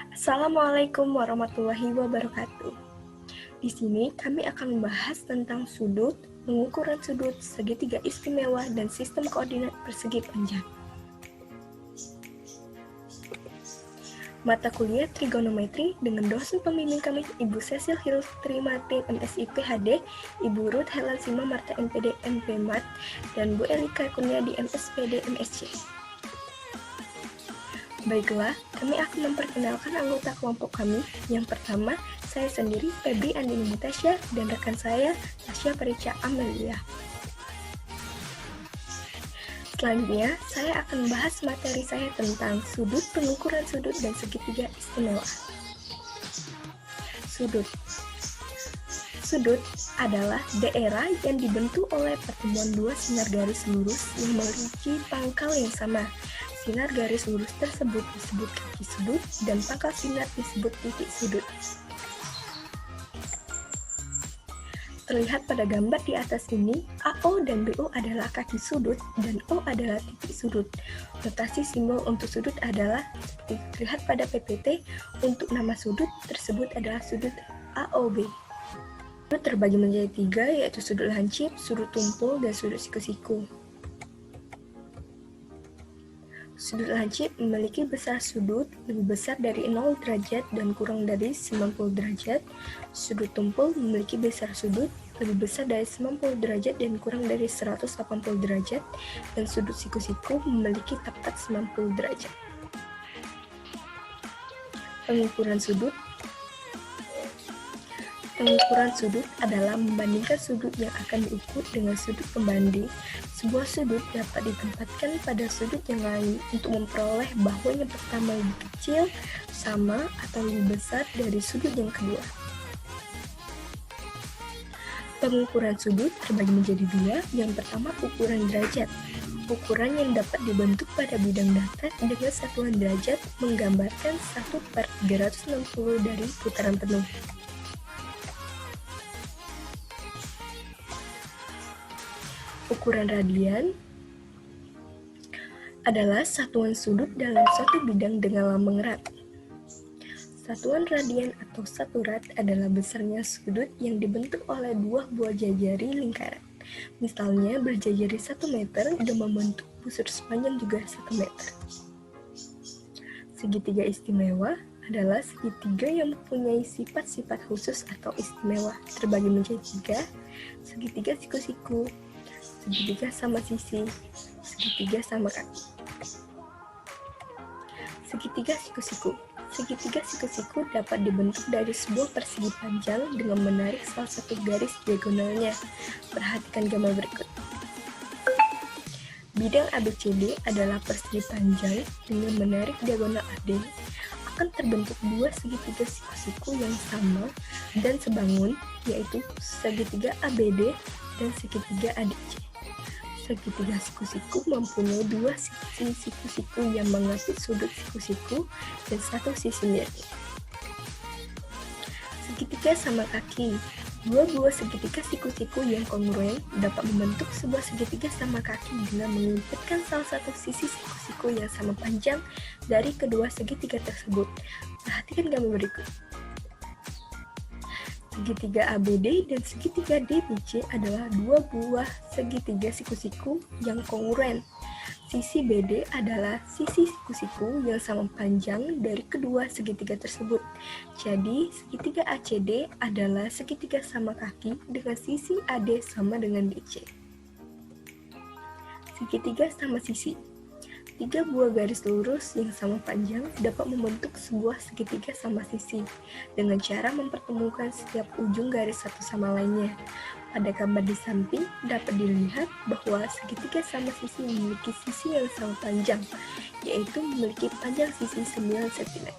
Assalamualaikum warahmatullahi wabarakatuh. Di sini kami akan membahas tentang sudut, pengukuran sudut, segitiga istimewa, dan sistem koordinat persegi panjang. Mata kuliah trigonometri dengan dosen pembimbing kami Ibu Cecil Hill Trimartin MSI PhD, Ibu Ruth Helansima Marta MPD MPMat, dan Bu Elika Kurniadi MSPD MSc. Baiklah, kami akan memperkenalkan anggota kelompok kami. Yang pertama, saya sendiri, Febri Andini Mutasya, dan rekan saya, Tasya Perica Amelia. Selanjutnya, saya akan membahas materi saya tentang sudut, pengukuran sudut, dan segitiga istimewa. Sudut. Sudut adalah daerah yang dibentuk oleh pertemuan dua sinar garis lurus yang memiliki pangkal yang sama. Sinar garis lurus tersebut disebut kaki sudut dan pangkal sinar disebut titik sudut. Terlihat pada gambar di atas ini, AO dan BO adalah kaki sudut dan O adalah titik sudut. Notasi simbol untuk sudut adalah seperti terlihat pada PPT. Untuk nama sudut tersebut adalah sudut AOB. Sudut terbagi menjadi tiga, yaitu sudut lancip, sudut tumpul, dan sudut siku-siku. Sudut lancip memiliki besar sudut lebih besar dari 0 derajat dan kurang dari 90 derajat. Sudut tumpul memiliki besar sudut lebih besar dari 90 derajat dan kurang dari 180 derajat. Dan sudut siku-siku memiliki tepat 90 derajat. Pengukuran sudut. Pengukuran sudut adalah membandingkan sudut yang akan diukur dengan sudut pembanding. Sebuah sudut dapat ditempatkan pada sudut yang lain untuk memperoleh bahwa yang pertama lebih kecil, sama, atau lebih besar dari sudut yang kedua. Pengukuran sudut terbagi menjadi dua. Yang pertama, ukuran derajat. Ukuran yang dapat dibentuk pada bidang datar dengan satuan derajat menggambarkan 1/360 dari putaran penuh. Ukuran radian adalah satuan sudut dalam suatu bidang dengan lambang rad. Satuan radian atau satu rad adalah besarnya sudut yang dibentuk oleh dua buah jari lingkaran. Misalnya berjari 1 meter dan membentuk busur sepanjang juga 1 meter. Segitiga istimewa adalah segitiga yang mempunyai sifat-sifat khusus atau istimewa, terbagi menjadi tiga: segitiga siku-siku, segitiga sama sisi, segitiga sama kaki. Segitiga siku-siku. Segitiga siku-siku dapat dibentuk dari sebuah persegi panjang dengan menarik salah satu garis diagonalnya. Perhatikan gambar berikut. Bidang ABCD adalah persegi panjang dengan menarik diagonal AD. Akan terbentuk dua segitiga siku-siku yang sama dan sebangun, yaitu segitiga ABD dan segitiga ADC. Segitiga siku-siku mempunyai dua sisi siku-siku yang mengapit sudut siku-siku dan satu sisi miring. Segitiga sama kaki. Dua buah segitiga siku-siku yang kongruen dapat membentuk sebuah segitiga sama kaki dengan mengimpitkan salah satu sisi siku-siku yang sama panjang dari kedua segitiga tersebut. Perhatikan gambar berikut. Segitiga ABD dan segitiga DBC adalah dua buah segitiga siku-siku yang kongruen. Sisi BD adalah sisi siku-siku yang sama panjang dari kedua segitiga tersebut. Jadi, segitiga ACD adalah segitiga sama kaki dengan sisi AD sama dengan DC. Segitiga sama sisi. Tiga buah garis lurus yang sama panjang dapat membentuk sebuah segitiga sama sisi dengan cara mempertemukan setiap ujung garis satu sama lainnya. Pada gambar di samping dapat dilihat bahwa segitiga sama sisi memiliki sisi yang sama panjang, yaitu memiliki panjang sisi 9 cm.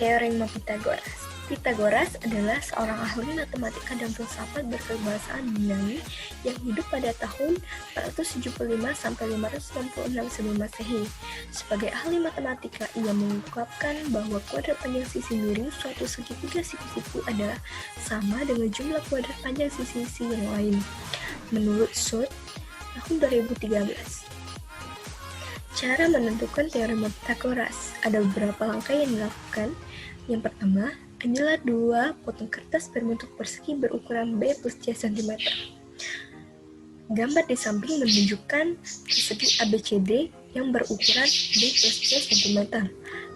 Teorema Pitagoras. Pythagoras adalah seorang ahli matematika dan filsafat berkebangsaan Yunani yang hidup pada tahun 475 sampai 566 sebelum Masehi. Sebagai ahli matematika, ia mengungkapkan bahwa kuadrat panjang sisi miring suatu segitiga siku-siku adalah sama dengan jumlah kuadrat panjang sisi-sisi yang lain. Menurut Schott, tahun 2013. Cara menentukan teorema Pythagoras. Ada beberapa langkah yang dilakukan. Yang pertama adalah dua potong kertas berbentuk persegi berukuran B plus C cm. Gambar di samping menunjukkan persegi ABCD yang berukuran B plus C cm.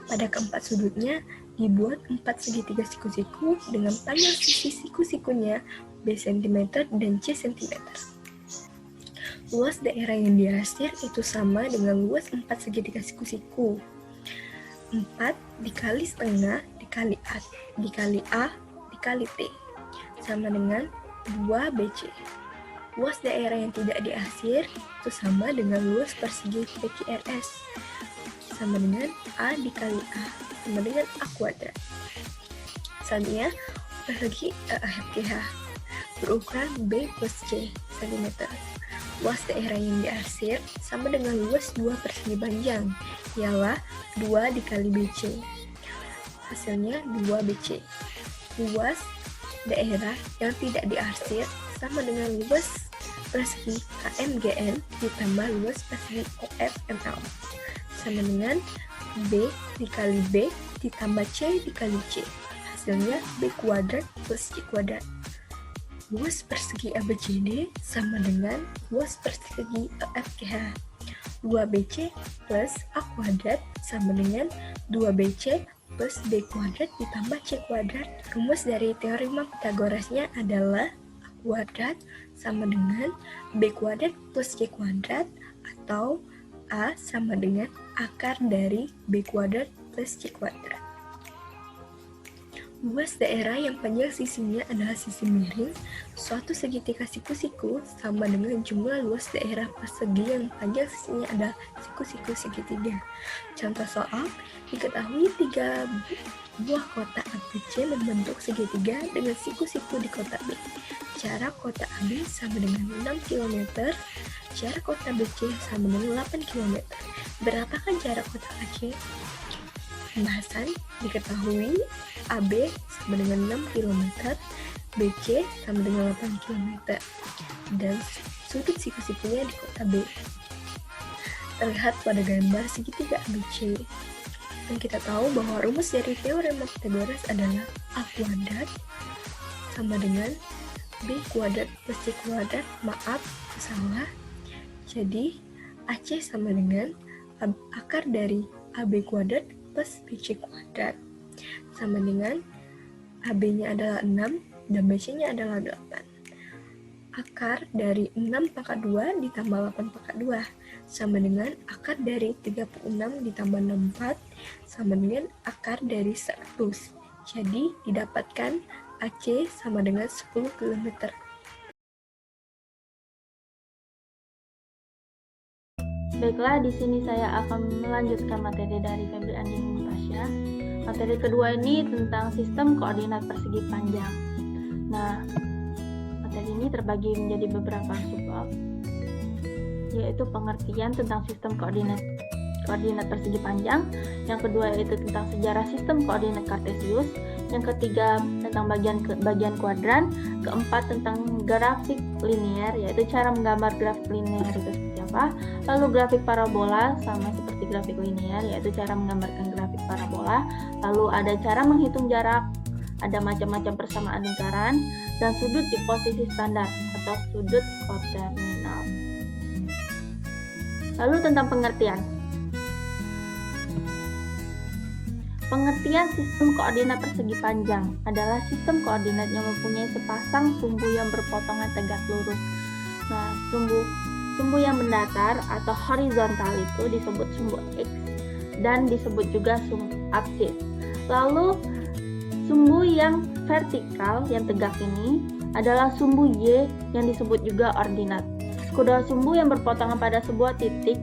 Pada keempat sudutnya dibuat 4 segitiga siku-siku dengan panjang sisi siku-sikunya B cm dan C cm. Luas daerah yang diarsir itu sama dengan luas 4 segitiga siku-siku. 4 dikali setengah dikali A dikali T sama dengan 2 BC. Luas daerah yang tidak diarsir itu sama dengan luas persegi PQRS sama dengan A dikali A sama dengan A kuadrat. Selanjutnya, persegi EFGH berukuran B plus C cm. Luas daerah yang diarsir sama dengan luas 2 persegi panjang, ialah 2 dikali BC. Hasilnya 2 BC. Luas daerah yang tidak diarsir sama dengan luas persegi KMGN ditambah luas persegi OFML sama dengan B dikali B ditambah C dikali C. Hasilnya B kuadrat plus C kuadrat. Luas persegi ABCD sama dengan luas persegi EFGH. 2BC plus A kuadrat sama dengan 2BC plus B kuadrat ditambah C kuadrat. Rumus dari teorema Pythagorasnya adalah A kuadrat sama dengan B kuadrat plus C kuadrat atau A sama dengan akar dari B kuadrat plus C kuadrat. Luas daerah yang panjang sisinya adalah sisi miring suatu segitiga siku-siku sama dengan jumlah luas daerah persegi yang panjang sisinya adalah siku-siku segitiga. Contoh soal, diketahui 3 buah kotak ABC membentuk segitiga dengan siku-siku di kotak B. Jarak kotak AB sama dengan 6 km, jarak kotak BC sama dengan 8 km. Berapakah jarak kotak AC? Pembahasan, diketahui AB sama dengan 6 km, BC sama dengan 8 km, dan sudut siku-sikunya di kota B. Terlihat pada gambar segitiga ABC. Dan kita tahu bahwa rumus dari teorema Pythagoras adalah A kuadrat sama dengan B kuadrat plus C kuadrat. Maaf, salah. Jadi, AC sama dengan akar dari AB kuadrat plus BC kuadrat sama dengan AB-nya adalah 6 dan BC-nya adalah 8. Akar dari 6 pangkat 2 ditambah 8 pangkat 2 sama dengan akar dari 36 ditambah 64 sama dengan akar dari 100. Jadi didapatkan AC sama dengan 10 km. Baiklah, di sini saya akan melanjutkan materi dari Febri Andini Pasha. Materi kedua ini tentang sistem koordinat persegi panjang. Nah, materi ini terbagi menjadi beberapa subbab, yaitu pengertian tentang sistem koordinat persegi panjang. Yang kedua yaitu tentang sejarah sistem koordinat kartesius. Yang ketiga tentang bagian kuadran. Keempat tentang grafik linear, yaitu cara menggambar grafik linear itu seperti apa. Lalu grafik parabola sama seperti grafik linear, yaitu cara menggambarkan grafik parabola. Lalu ada cara menghitung jarak, ada macam-macam persamaan lingkaran, dan sudut di posisi standar atau sudut koterminal. Lalu tentang pengertian. Pengertian sistem koordinat persegi panjang adalah sistem koordinat yang mempunyai sepasang sumbu yang berpotongan tegak lurus. Nah, sumbu yang mendatar atau horizontal itu disebut sumbu X dan disebut juga sumbu absis. Lalu sumbu yang vertikal yang tegak ini adalah sumbu Y yang disebut juga ordinat. Kedua sumbu yang berpotongan pada sebuah titik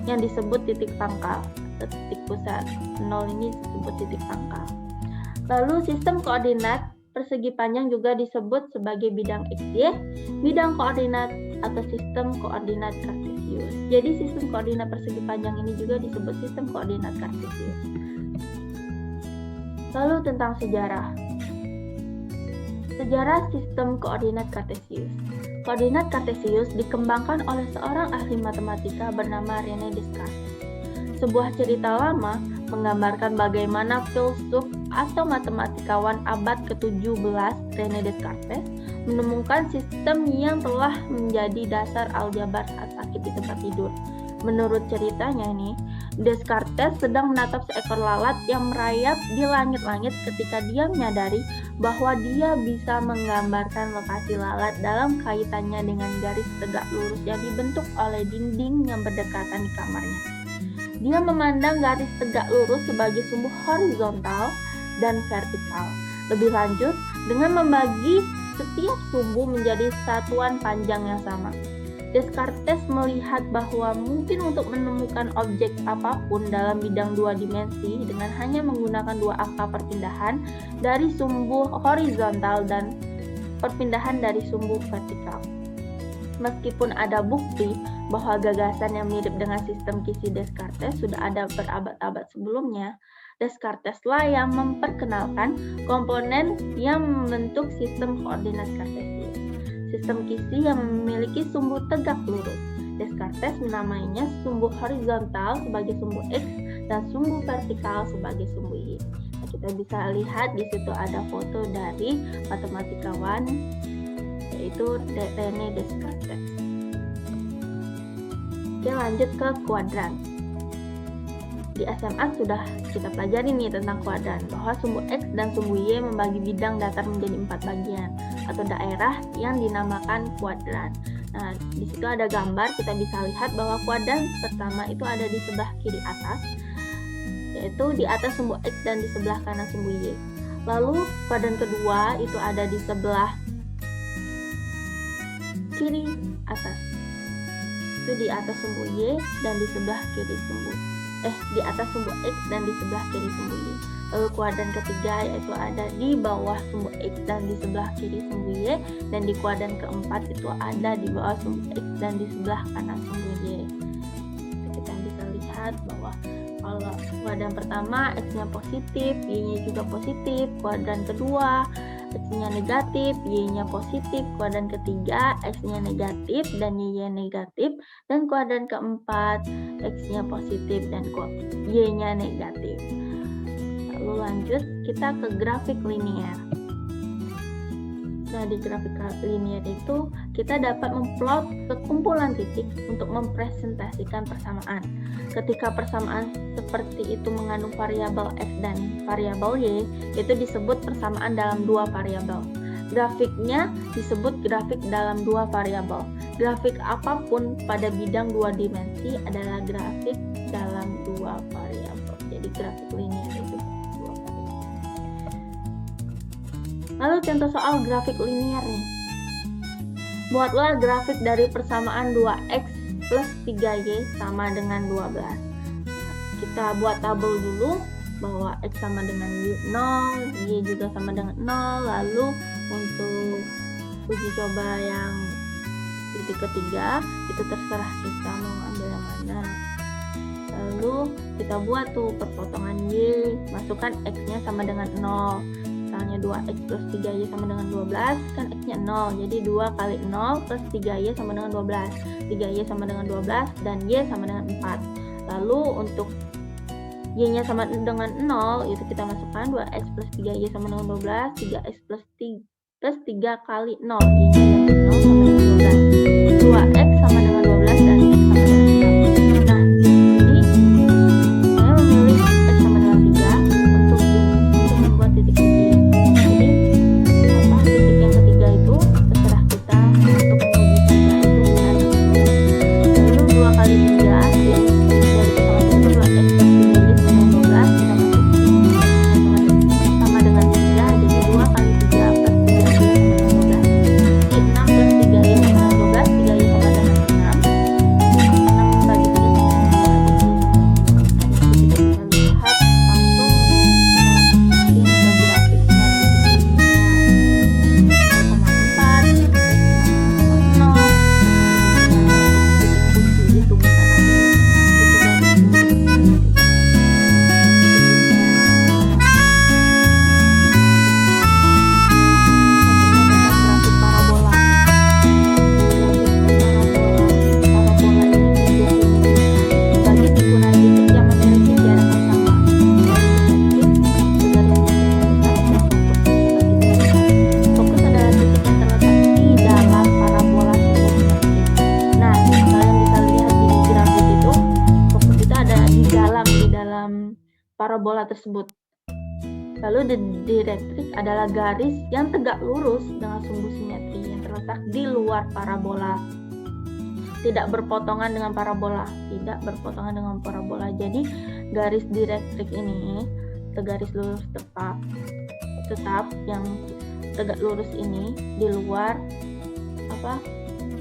yang disebut titik pangkal. Titik pusat 0 ini disebut titik pangkal. Lalu sistem koordinat persegi panjang juga disebut sebagai bidang XY, bidang koordinat atau sistem koordinat kartesius. Jadi sistem koordinat persegi panjang ini juga disebut sistem koordinat kartesius. Lalu tentang sejarah. Sejarah sistem koordinat kartesius. Koordinat kartesius dikembangkan oleh seorang ahli matematika bernama René Descartes. Sebuah cerita lama menggambarkan bagaimana filsuf atau matematikawan abad ke-17 René Descartes menemukan sistem yang telah menjadi dasar aljabar saat sakit di tempat tidur. Menurut ceritanya nih, Descartes sedang menatap seekor lalat yang merayap di langit-langit ketika dia menyadari bahwa dia bisa menggambarkan lokasi lalat dalam kaitannya dengan garis tegak lurus yang dibentuk oleh dinding yang berdekatan di kamarnya. Dia memandang garis tegak lurus sebagai sumbu horizontal dan vertikal. Lebih lanjut, dengan membagi setiap sumbu menjadi satuan panjang yang sama. Descartes melihat bahwa mungkin untuk menemukan objek apapun dalam bidang dua dimensi dengan hanya menggunakan dua angka perpindahan dari sumbu horizontal dan perpindahan dari sumbu vertikal. Meskipun ada bukti bahwa gagasan yang mirip dengan sistem Kisi Descartes sudah ada berabad-abad sebelumnya, Descartes lah yang memperkenalkan komponen yang membentuk sistem koordinat kartesian. Sistem Kisi yang memiliki sumbu tegak lurus. Descartes menamainya sumbu horizontal sebagai sumbu X dan sumbu vertikal sebagai sumbu Y. Nah, kita bisa lihat di situ ada foto dari matematikawan yaitu René Descartes. Oke, lanjut ke kuadran. Di SMA sudah kita pelajari nih tentang kuadran, bahwa sumbu X dan sumbu Y membagi bidang datar menjadi 4 bagian atau daerah yang dinamakan kuadran. Nah, di situ ada gambar, kita bisa lihat bahwa kuadran pertama itu ada di sebelah kiri atas, yaitu di atas sumbu X dan di sebelah kanan sumbu Y. Lalu kuadran kedua itu ada di sebelah kiri atas, itu di atas sumbu Y dan di sebelah kiri di atas sumbu X dan di sebelah kiri sumbu Y. Lalu kuadran ketiga yaitu ada di bawah sumbu X dan di sebelah kiri sumbu Y, dan di kuadran keempat itu ada di bawah sumbu X dan di sebelah kanan sumbu Y. Kita bisa lihat bahwa kalau kuadran pertama X-nya positif, Y-nya juga positif. Kuadran kedua X-nya negatif, Y-nya positif. Kuadran ketiga X-nya negatif dan Y-nya negatif. Dan kuadran keempat X-nya positif dan Y-nya negatif. Lalu lanjut kita ke grafik linier. Nah, di grafik linier itu kita dapat memplot sekumpulan titik untuk mempresentasikan persamaan. Ketika persamaan seperti itu mengandung variabel X dan variabel Y, itu disebut persamaan dalam dua variabel. Grafiknya disebut grafik dalam dua variabel. Grafik apapun pada bidang dua dimensi adalah grafik dalam dua variabel. Jadi grafik linier itu dua variabel. Lalu contoh soal grafik linier nih. Buatlah grafik dari persamaan 2x plus 3y sama dengan 12. Kita buat tabel dulu bahwa x sama dengan 0, y juga sama dengan 0. Lalu untuk uji coba yang titik ketiga itu terserah kita mau ambil yang mana. Lalu kita buat tuh perpotongan y, masukkan x-nya sama dengan 0. Misalnya 2x plus 3y sama dengan 12, kan x-nya 0. Jadi 2 kali 0 plus 3y sama dengan 12. 3y sama dengan 12 dan y sama dengan 4. Lalu untuk y-nya sama dengan 0, itu kita masukkan 2x plus 3y sama dengan 12. 3x plus 3 kali 0, y-nya 0 sama dengan 12. 2x sama dengan 12 dan x sama dengan 6. Nah, di sini saya memilih x sama dengan 3 untuk membuat titik uji. Jadi, titik yang ketiga itu terserah kita untuk menguji saja itu benar. Lalu 2 kali 3 dari kesalahan itu 2x plus 3y sama 12, kita masukin sama dengan 3, jadi 2 kali 3 plus 3y sama dengan 12. Jadi 6 plus 3y sama dengan 12, 3y sama dengan parabola tersebut. Lalu direktrik adalah garis yang tegak lurus dengan sumbu simetri yang terletak di luar parabola. Tidak berpotongan dengan parabola. Jadi garis direktrik ini, garis lurus tetap yang tegak lurus ini di luar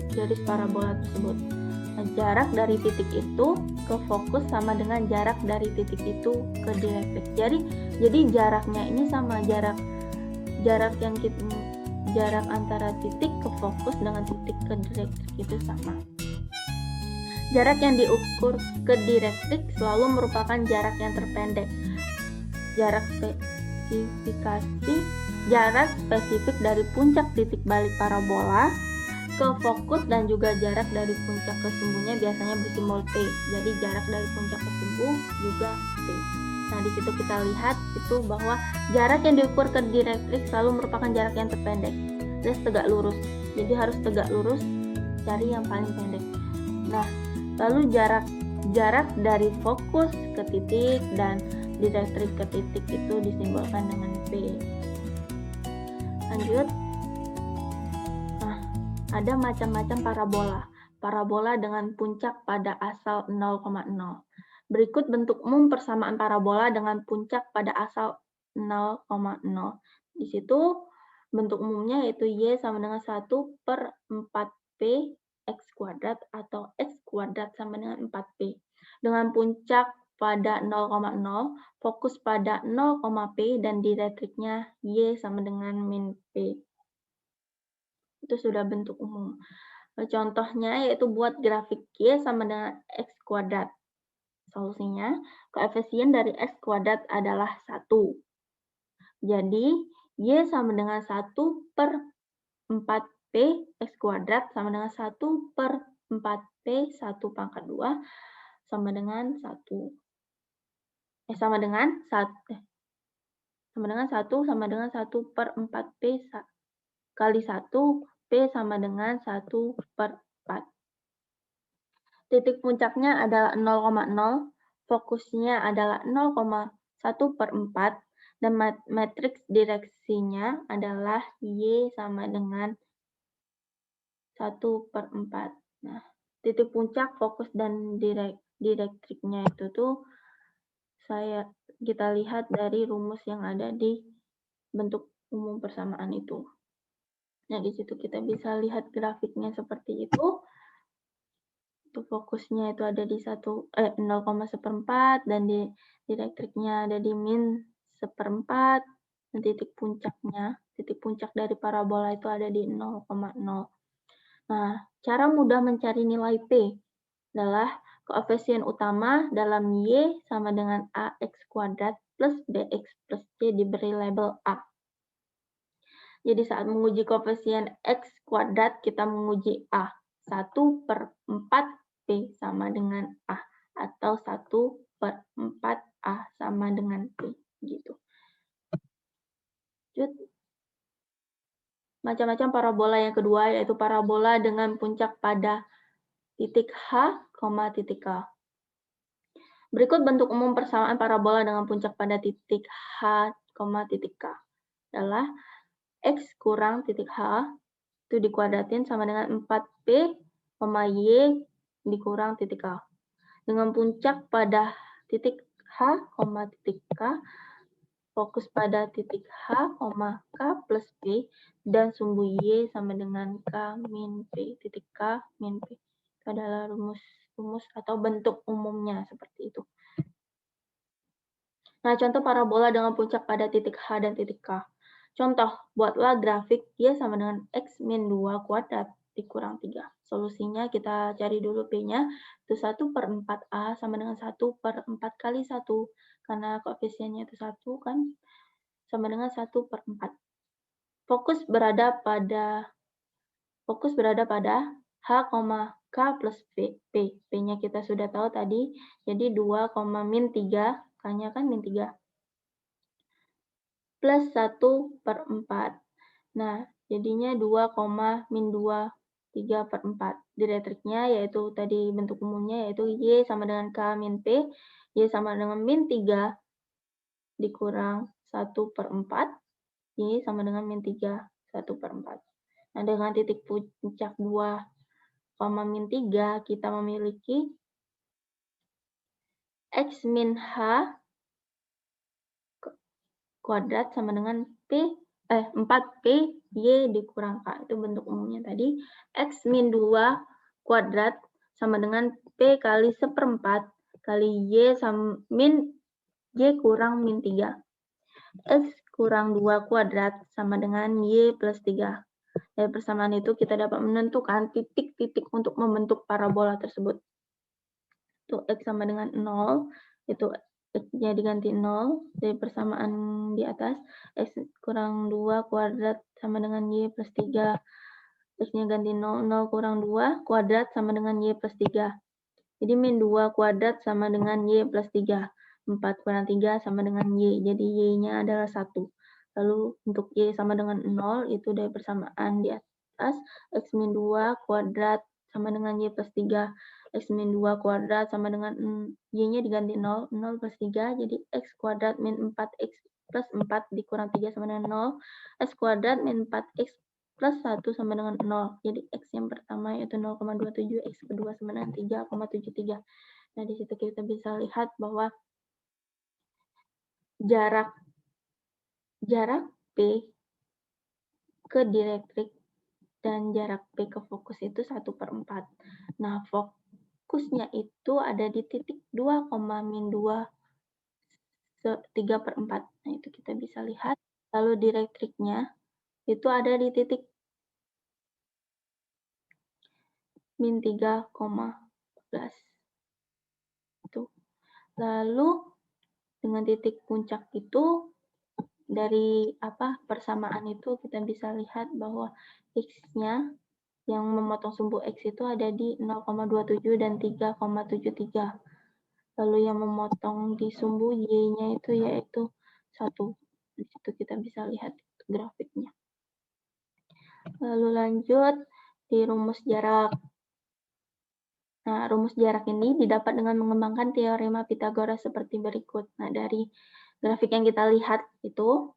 garis parabola tersebut. Nah, jarak dari titik itu ke fokus sama dengan jarak dari titik itu ke direktrik. Jadi jaraknya ini sama, jarak antara titik ke fokus dengan titik ke direktrik itu sama. Jarak yang diukur ke direktrik selalu merupakan jarak yang terpendek. Jarak spesifik dari puncak titik balik parabola ke fokus dan juga jarak dari puncak ke sumbunya biasanya bersimbol P. Jadi jarak dari puncak ke sumbu juga P. Nah, di situ kita lihat itu bahwa jarak yang diukur ke direktrik selalu merupakan jarak yang terpendek. Dan tegak lurus. Jadi harus tegak lurus, cari yang paling pendek. Nah, lalu jarak dari fokus ke titik dan direktrik ke titik itu disimbolkan dengan P. Lanjut. Ada macam-macam parabola dengan puncak pada asal 0,0. Berikut bentuk umum persamaan parabola dengan puncak pada asal 0,0. Di situ bentuk umumnya yaitu Y sama dengan 1/4P X kuadrat atau X kuadrat sama dengan 4P. Dengan puncak pada 0,0, fokus pada 0,P dan diretriknya Y sama dengan min P. Itu sudah bentuk umum. Contohnya yaitu buat grafik Y sama dengan X kuadrat. Solusinya, koefisien dari X kuadrat adalah 1. Jadi, Y sama dengan 1/4P X kuadrat sama dengan 1/4P 1 pangkat 2 sama dengan 1. Sama dengan 1/4P kali 1 P sama dengan 1/4. Titik puncaknya adalah 0,0, fokusnya adalah 0,1/4, dan matriks direksinya adalah Y sama dengan 1/4. Nah, titik puncak, fokus, dan direktriknya itu tuh kita lihat dari rumus yang ada di bentuk umum persamaan itu. Nah, di situ kita bisa lihat grafiknya seperti itu. Untuk fokusnya itu ada di 0,1/4 dan direktriknya ada di min 1/4 dan titik puncak dari parabola itu ada di 0,0. Nah, cara mudah mencari nilai P adalah koefisien utama dalam Y sama dengan AX kuadrat plus BX plus C diberi label A. Jadi saat menguji koefisien X kuadrat, kita menguji A. 1/4P sama dengan A. Atau 1/4A sama dengan P. Gitu. Macam-macam parabola yang kedua, yaitu parabola dengan puncak pada titik H, titik K. Berikut bentuk umum persamaan parabola dengan puncak pada titik H, titik K. Adalah X kurang titik H itu dikuadratin sama dengan 4P, Y dikurang titik K. Dengan puncak pada titik H, titik K, fokus pada titik H, K plus P, dan sumbu Y sama dengan K min P, titik K min P. Itu adalah rumus atau bentuk umumnya seperti itu. Nah, contoh parabola dengan puncak pada titik H dan titik K. Contoh, buatlah grafik Y sama dengan X min 2 kuadrat dikurang 3. Solusinya kita cari dulu P-nya, itu 1/4A sama dengan 1/4 kali 1. Karena koefisiennya itu 1 kan, sama dengan 1/4. Fokus berada pada H, K plus P. P-nya kita sudah tahu tadi, jadi 2, min 3, K-nya kan min 3. Plus 1/4. Nah, jadinya 2, min 2, 3/4. Diretriknya yaitu tadi bentuk umumnya yaitu Y sama dengan K min P, Y sama dengan min 3, dikurang 1/4, Y sama dengan min 3, 1/4. Nah, dengan titik puncak 2, min 3, kita memiliki X min H kuadrat sama dengan 4P Y dikurang K. Itu bentuk umumnya tadi. X min 2 kuadrat sama dengan P kali 1/4 kali Y sama min Y kurang min 3. X kurang 2 kuadrat sama dengan Y plus 3. Dari persamaan itu kita dapat menentukan titik-titik untuk membentuk parabola tersebut. Itu X sama dengan 0, itu X-nya diganti 0 dari persamaan di atas. X kurang 2 kuadrat sama dengan Y plus 3. X-nya ganti 0, 0 kurang 2 kuadrat sama dengan Y plus 3. Jadi min 2 kuadrat sama dengan Y plus 3. 4 kurang 3 sama dengan Y. Jadi Y-nya adalah 1. Lalu untuk Y sama dengan 0, itu dari persamaan di atas. X min 2 kuadrat sama dengan Y plus 3. X min 2 kuadrat sama dengan Y-nya diganti 0, 0 plus 3, jadi X kuadrat min 4X plus 4 dikurang 3 sama dengan 0, X kuadrat min 4X plus 1 sama dengan 0. Jadi X yang pertama yaitu 0,27, X kedua sama dengan 3,73. Nah, di situ kita bisa lihat bahwa jarak P ke dielektrik dan jarak P ke fokus itu 1/4. Nah, fokusnya itu ada di titik 2, min 2 3/4. Nah, itu kita bisa lihat. Lalu dielektriknya itu ada di titik min 3,14. Itu. Lalu dengan titik puncak itu dari persamaan itu kita bisa lihat bahwa X-nya yang memotong sumbu X itu ada di 0,27 dan 3,73. Lalu yang memotong di sumbu Y-nya itu yaitu 1. Di situ kita bisa lihat grafiknya. Lalu lanjut di rumus jarak. Nah, rumus jarak ini didapat dengan mengembangkan teorema Pythagoras seperti berikut. Nah, dari grafik yang kita lihat itu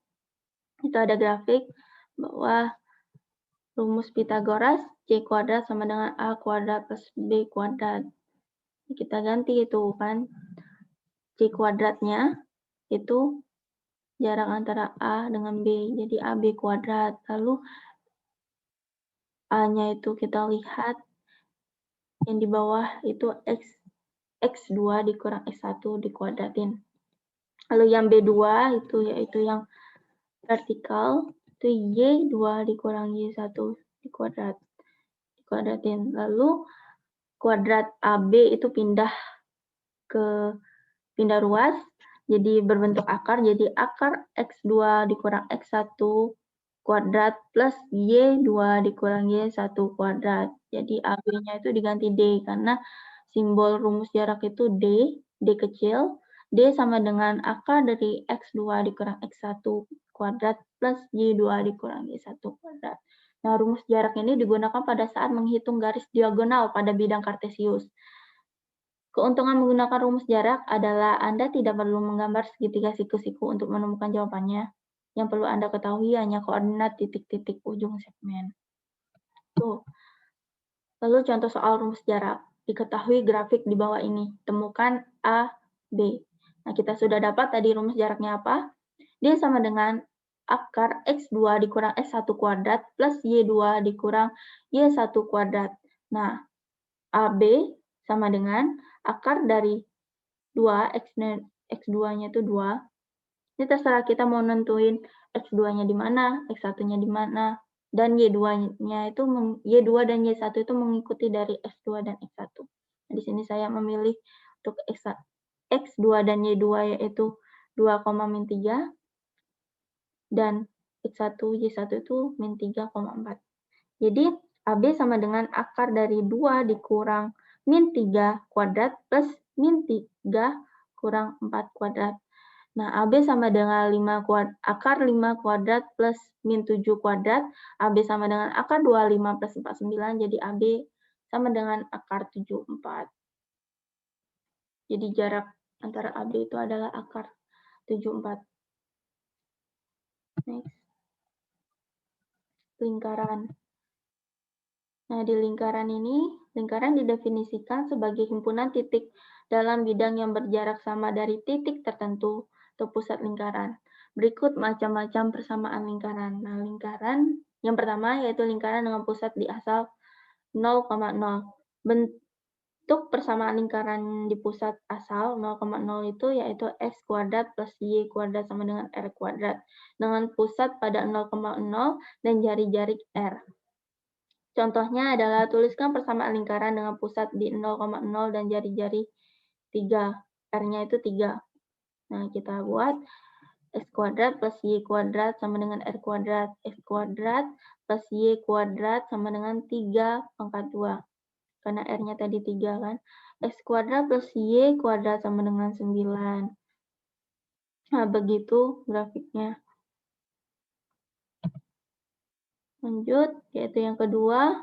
ada grafik bahwa rumus Pythagoras C kuadrat sama dengan A kuadrat plus B kuadrat. Kita ganti itu kan. C kuadratnya itu jarak antara A dengan B, jadi AB kuadrat. Lalu A-nya itu kita lihat yang di bawah itu X2 dikurang X1 dikuadratin. Lalu yang B2 itu yaitu yang vertikal, itu Y2 dikurang Y1 dikuadratin. Lalu kuadrat AB itu pindah ruas, jadi berbentuk akar, jadi akar X2 dikurang X1 kuadrat plus Y2 dikurang Y1 kuadrat. Jadi AB-nya itu diganti D, karena simbol rumus jarak itu D kecil. D sama dengan akar dari X2 dikurang X1 kuadrat plus Y2 dikurang Y1 kuadrat. Nah, rumus jarak ini digunakan pada saat menghitung garis diagonal pada bidang kartesius. Keuntungan menggunakan rumus jarak adalah Anda tidak perlu menggambar segitiga siku-siku untuk menemukan jawabannya. Yang perlu Anda ketahui hanya koordinat titik-titik ujung segmen. Tuh. Lalu contoh soal rumus jarak. Diketahui grafik di bawah ini. Temukan A, B. Nah, kita sudah dapat tadi rumus jaraknya apa? Dia sama dengan akar X2 dikurang X1 kuadrat plus Y2 dikurang Y1 kuadrat. Nah, AB sama dengan akar dari 2, X2-nya itu 2. Ini terserah kita mau nentuin X2-nya di mana, X1-nya di mana, dan Y2-nya itu Y2 dan Y1 itu mengikuti dari X2 dan X1. Nah, di sini saya memilih untuk X2 dan Y2 yaitu 2,-3 dan X1 Y1 itu min 3,4. Jadi AB sama dengan akar dari 2 dikurang min 3 kuadrat plus min 3 kurang 4 kuadrat. Nah, AB sama dengan akar 5 kuadrat plus min 7 kuadrat. AB sama dengan akar 25 plus 49, jadi AB sama dengan akar 74. Jadi jarak antara AB itu adalah akar 74. Next. Lingkaran. Nah, di lingkaran ini, lingkaran didefinisikan sebagai himpunan titik dalam bidang yang berjarak sama dari titik tertentu atau pusat lingkaran. Berikut macam-macam persamaan lingkaran. Nah, lingkaran yang pertama yaitu lingkaran dengan pusat di asal 0,0. Bentuk persamaan lingkaran di pusat asal 0,0 itu yaitu x kuadrat plus y kuadrat sama dengan r kuadrat dengan pusat pada 0,0 dan jari-jari r. Contohnya adalah tuliskan persamaan lingkaran dengan pusat di 0,0 dan jari-jari 3. R-nya itu 3. Nah, kita buat x kuadrat plus y kuadrat sama dengan r kuadrat. X kuadrat plus y kuadrat sama dengan 3 pangkat 2. Karena r-nya tadi 3 kan. X kuadrat plus y kuadrat sama dengan 9. Nah, begitu grafiknya. Lanjut, yaitu yang kedua,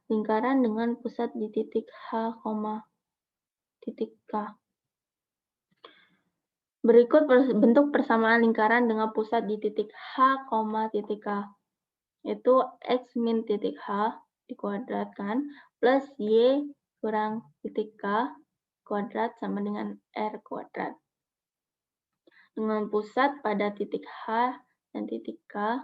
lingkaran dengan pusat di titik H, titik K. Berikut bentuk persamaan lingkaran dengan pusat di titik H, titik K. Yaitu X min titik H dikuadratkan plus Y kurang titik K kuadrat sama dengan R kuadrat. Dengan pusat pada titik H dan titik K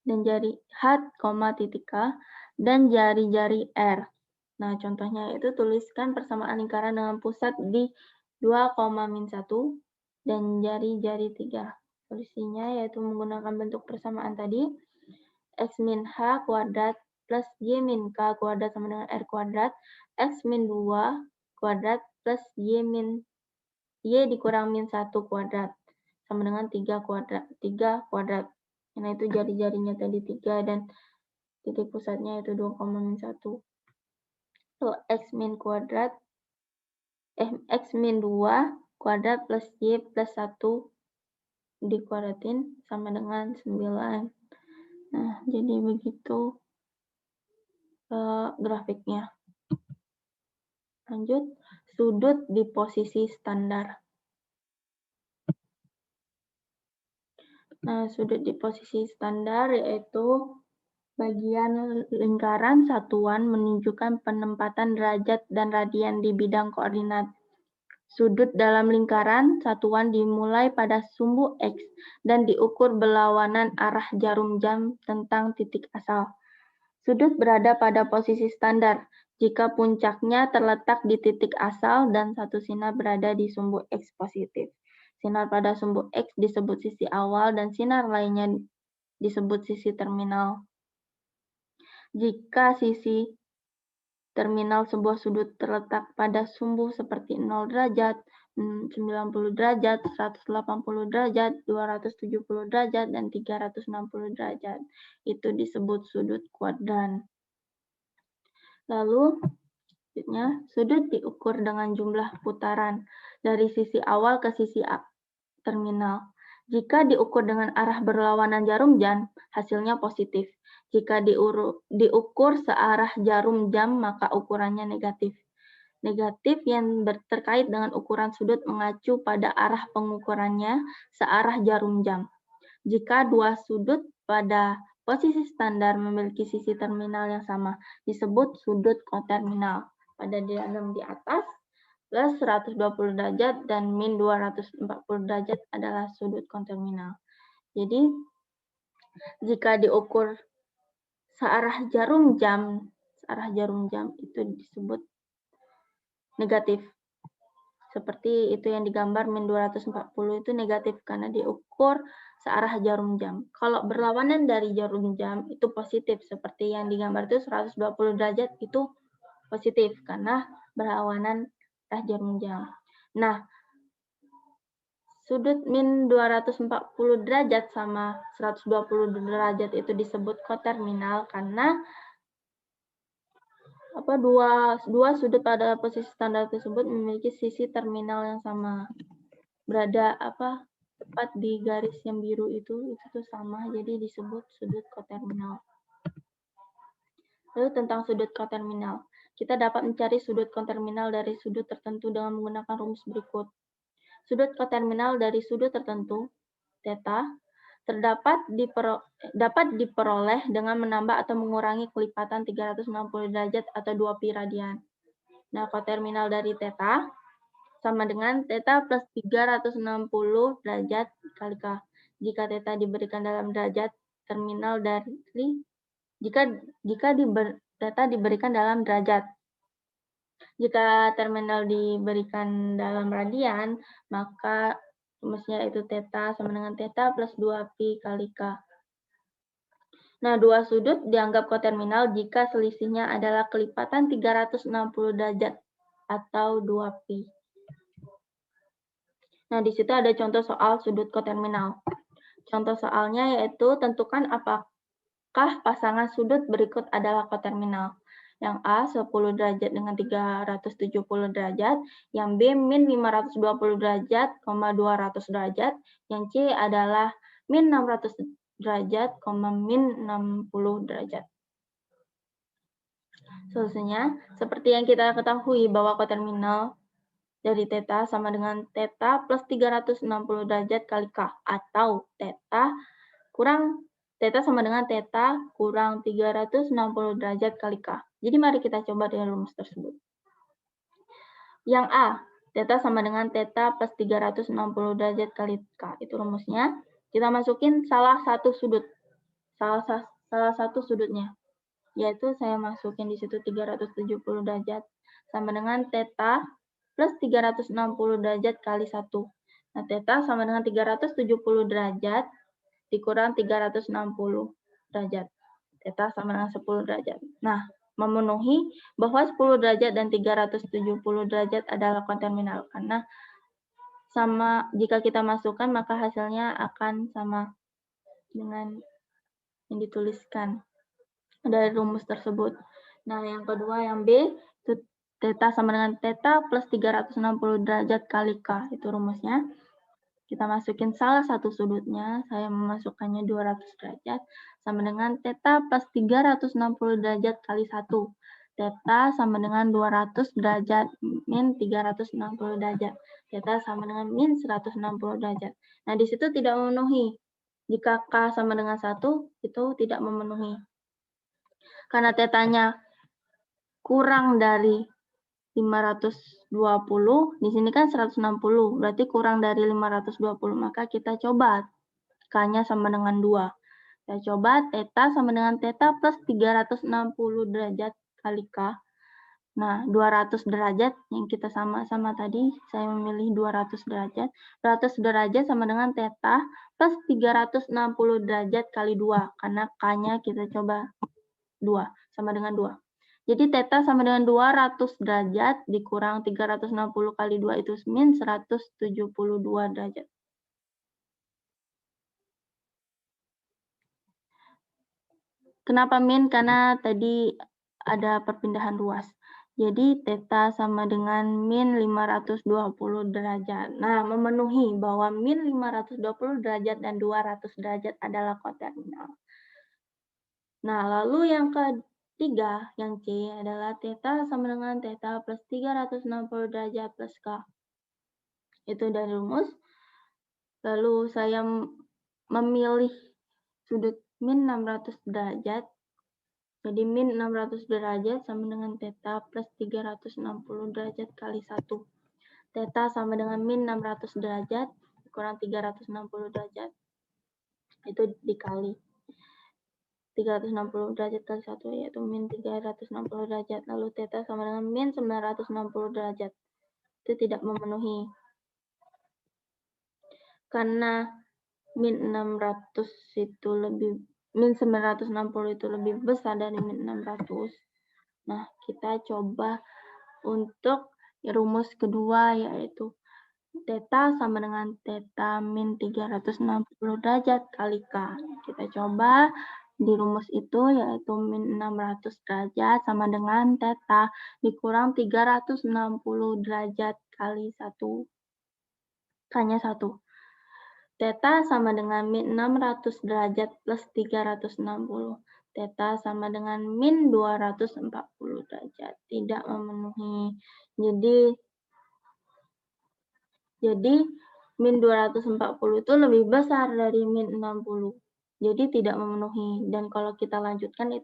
dan jari H, titik K dan jari-jari R. Nah, contohnya itu tuliskan persamaan lingkaran dengan pusat di 2, min 1 dan jari-jari 3. Solusinya yaitu menggunakan bentuk persamaan tadi, x min h kuadrat plus y min k kuadrat sama dengan r kuadrat, x min 2 kuadrat plus y dikurang min 1 kuadrat sama dengan 3 kuadrat. Nah, itu jari-jarinya tadi 3 dan titik pusatnya itu 2, min 1. So, x min 2 kuadrat plus y plus 1 dikuadratin sama dengan 9. Nah, jadi begitu grafiknya. Lanjut, sudut di posisi standar. Nah, sudut di posisi standar yaitu bagian lingkaran satuan menunjukkan penempatan derajat dan radian di bidang koordinat. Sudut dalam lingkaran satuan dimulai pada sumbu X dan diukur berlawanan arah jarum jam tentang titik asal. Sudut berada pada posisi standar jika puncaknya terletak di titik asal dan satu sinar berada di sumbu X positif. Sinar pada sumbu X disebut sisi awal dan sinar lainnya disebut sisi terminal. Jika sisi terminal sebuah sudut terletak pada sumbu seperti 0 derajat, 90 derajat, 180 derajat, 270 derajat, dan 360 derajat. Itu disebut sudut kuadran. Lalu, sudut diukur dengan jumlah putaran dari sisi awal ke sisi terminal. Jika diukur dengan arah berlawanan jarum jam, hasilnya positif. Jika diukur searah jarum jam, maka ukurannya negatif. Negatif yang terkait dengan ukuran sudut mengacu pada arah pengukurannya searah jarum jam. Jika dua sudut pada posisi standar memiliki sisi terminal yang sama, disebut sudut koterminal. Pada diagram di atas, plus 120 derajat dan min 240 derajat adalah sudut koterminal. Jadi, jika diukur searah jarum jam itu disebut negatif. Seperti itu yang digambar min 240 itu negatif karena diukur searah jarum jam. Kalau berlawanan dari jarum jam itu positif, seperti yang digambar itu 120 derajat itu positif karena berlawanan arah jarum jam. Nah, sudut min 240 derajat sama 120 derajat itu disebut koterminal karena dua sudut pada posisi standar tersebut memiliki sisi terminal yang sama. Berada tepat di garis yang biru itu sama, jadi disebut sudut koterminal. Lalu tentang sudut koterminal. Kita dapat mencari sudut koterminal dari sudut tertentu dengan menggunakan rumus berikut. Sudut koterminal dari sudut tertentu, theta, dapat diperoleh dengan menambah atau mengurangi kelipatan 360 derajat atau 2pi radian. Nah, koterminal dari theta sama dengan theta plus 360 derajat kali K. Jika theta diberikan dalam derajat, terminal dari theta diberikan dalam derajat. Jika terminal diberikan dalam radian, maka rumusnya itu theta sama dengan theta plus 2pi kali K. Nah, dua sudut dianggap koterminal jika selisihnya adalah kelipatan 360 derajat atau 2pi. Nah, di situ ada contoh soal sudut koterminal. Contoh soalnya yaitu tentukan apakah pasangan sudut berikut adalah koterminal. Yang A 10 derajat dengan 370 derajat, yang B min 520 derajat, 200 derajat, yang C adalah min 600 derajat, min 60 derajat. Solusinya, seperti yang kita ketahui bahwa koterminal dari theta sama dengan theta plus 360 derajat kali K, atau theta sama dengan theta kurang 360 derajat kali K. Jadi mari kita coba dengan rumus tersebut. Yang A, theta sama dengan theta plus 360 derajat kali K. Itu rumusnya. Kita masukin salah satu sudutnya. Yaitu saya masukin di situ 370 derajat sama dengan theta plus 360 derajat kali 1. Nah, theta sama dengan 370 derajat dikurang 360 derajat. Theta sama dengan 10 derajat. Nah, memenuhi bahwa 10 derajat dan 370 derajat adalah koterminal. Karena jika kita masukkan, maka hasilnya akan sama dengan yang dituliskan dari rumus tersebut. Nah, yang kedua, yang B, itu theta sama dengan theta plus 360 derajat kali K. Itu rumusnya. Kita masukin salah satu sudutnya, saya memasukkannya 200 derajat, sama dengan theta plus 360 derajat kali 1. Theta sama dengan 200 derajat min 360 derajat. Theta sama dengan min 160 derajat. Nah, di situ tidak memenuhi. Jika K sama dengan 1, itu tidak memenuhi. Karena tetanya kurang dari 520, di sini kan 160, berarti kurang dari 520, maka kita coba K-nya sama dengan 2. Kita coba theta sama dengan theta plus 360 derajat kali K. Nah, 200 derajat yang kita sama-sama tadi, saya memilih 200 derajat. 200 derajat sama dengan theta plus 360 derajat kali 2, karena K-nya kita coba 2, sama dengan 2. Jadi theta sama dengan 200 derajat dikurang 360 kali 2 itu min 172 derajat. Kenapa min? Karena tadi ada perpindahan ruas. Jadi theta sama dengan min 520 derajat. Nah, memenuhi bahwa min 520 derajat dan 200 derajat adalah koterminal. Nah, lalu yang ketiga, yang C adalah theta sama dengan theta plus 360 derajat plus K. Itu dari rumus. Lalu saya memilih sudut min 600 derajat. Jadi min 600 derajat sama dengan theta plus 360 derajat kali 1. Theta sama dengan min 600 derajat kurang 360 derajat. Itu dikali 360 derajat kali 1, yaitu min 360 derajat. Lalu theta sama dengan min 960 derajat. Itu tidak memenuhi. Karena min 600 itu min 960 itu lebih besar dari min 600. Nah, kita coba untuk rumus kedua, yaitu theta sama dengan theta min 360 derajat kali K. Kita coba di rumus itu, yaitu min 600 derajat sama dengan theta dikurang 360 derajat kali 1. K-nya 1. Theta sama dengan min 600 derajat plus 360. Theta sama dengan min 240 derajat. Tidak memenuhi. Jadi min 240 itu lebih besar dari min 60. Jadi tidak memenuhi. Dan kalau kita lanjutkan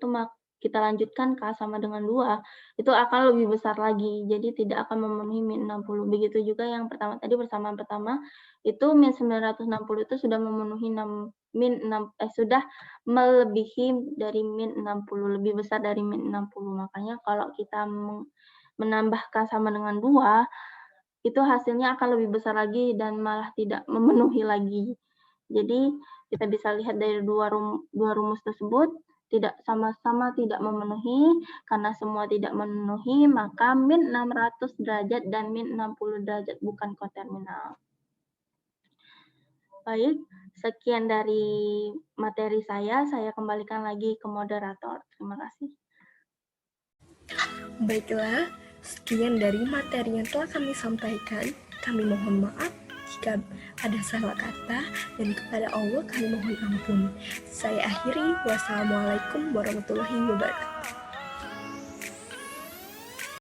kita lanjutkan K sama dengan 2, itu akan lebih besar lagi. Jadi tidak akan memenuhi min 60. Begitu juga yang pertama tadi, persamaan pertama, itu min 960 itu sudah memenuhi sudah melebihi dari min 60, lebih besar dari min 60. Makanya kalau kita menambah K sama dengan 2, itu hasilnya akan lebih besar lagi dan malah tidak memenuhi lagi. Jadi kita bisa lihat dari dua rumus tersebut sama-sama tidak memenuhi. Karena semua tidak memenuhi, maka min 600 derajat dan min 60 derajat bukan koterminal. Baik, sekian dari materi saya kembalikan lagi ke moderator. Terima kasih. Baiklah, sekian dari materi yang telah kami sampaikan. Kami mohon maaf jika ada salah kata, dan kepada Allah kami mohon ampun. Saya akhiri, wassalamualaikum warahmatullahi wabarakatuh.